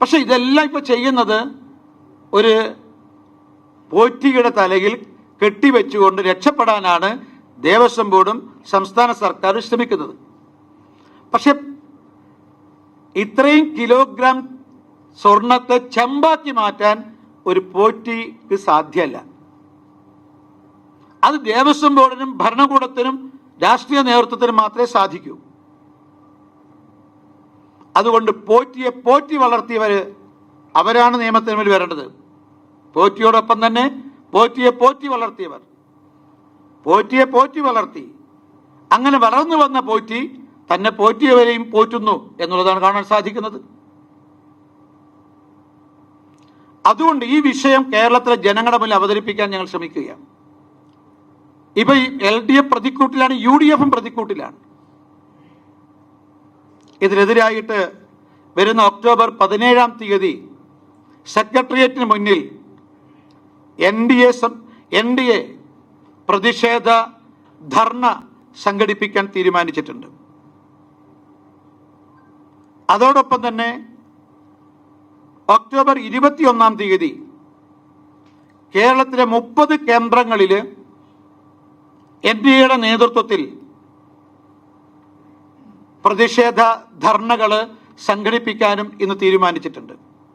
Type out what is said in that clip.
പക്ഷെ ഇതെല്ലാം ഇപ്പൊ ചെയ്യുന്നത് ഒരു പോറ്റിയുടെ തലയിൽ കെട്ടിവെച്ചുകൊണ്ട് രക്ഷപ്പെടാനാണ് ദേവസ്വം ബോർഡും സംസ്ഥാന സർക്കാരും ശ്രമിക്കുന്നത്. പക്ഷെ ഇത്രയും കിലോഗ്രാം സ്വർണത്തെ ചെമ്പാക്കി മാറ്റാൻ ഒരു പോറ്റിക്ക് സാധ്യമല്ല. അത് ദേവസ്വം ബോർഡിനും ഭരണകൂടത്തിനും രാഷ്ട്രീയ നേതൃത്വത്തിനും മാത്രമേ സാധിക്കൂ. അതുകൊണ്ട് പോറ്റിയെ പോറ്റി വളർത്തിയവര് അവരാണ് നിയമത്തിന് മുന്നിൽ വരേണ്ടത്. പോറ്റിയോടൊപ്പം തന്നെ പോറ്റിയെ പോറ്റി വളർത്തിയവർ, പോറ്റിയെ പോറ്റി വളർത്തി, അങ്ങനെ വളർന്നു വന്ന പോറ്റി തന്നെ പോറ്റിയവരെയും പോറ്റുന്നു എന്നുള്ളതാണ് കാണാൻ സാധിക്കുന്നത്. അതുകൊണ്ട് ഈ വിഷയം കേരളത്തിലെ ജനങ്ങളുടെ മുന്നിൽ അവതരിപ്പിക്കാൻ ഞങ്ങൾ ശ്രമിക്കുകയാണ്. ഇപ്പൊ LDF പ്രതിക്കൂട്ടിലാണ്, UDFും പ്രതിക്കൂട്ടിലാണ്. ഇതിനെതിരായിട്ട് വരുന്ന ഒക്ടോബർ 17-ാം തീയതി സെക്രട്ടേറിയറ്റിന് മുന്നിൽ NDA പ്രതിഷേധ ധർണ സംഘടിപ്പിക്കാൻ തീരുമാനിച്ചിട്ടുണ്ട്. അതോടൊപ്പം തന്നെ ഒക്ടോബർ 21-ാം തീയതി കേരളത്തിലെ 30 കേന്ദ്രങ്ങളിൽ NDAയുടെ നേതൃത്വത്തിൽ പ്രതിഷേധ ധർണകൾ സംഘടിപ്പിക്കാനും ഇന്ന് തീരുമാനിച്ചിട്ടുണ്ട്.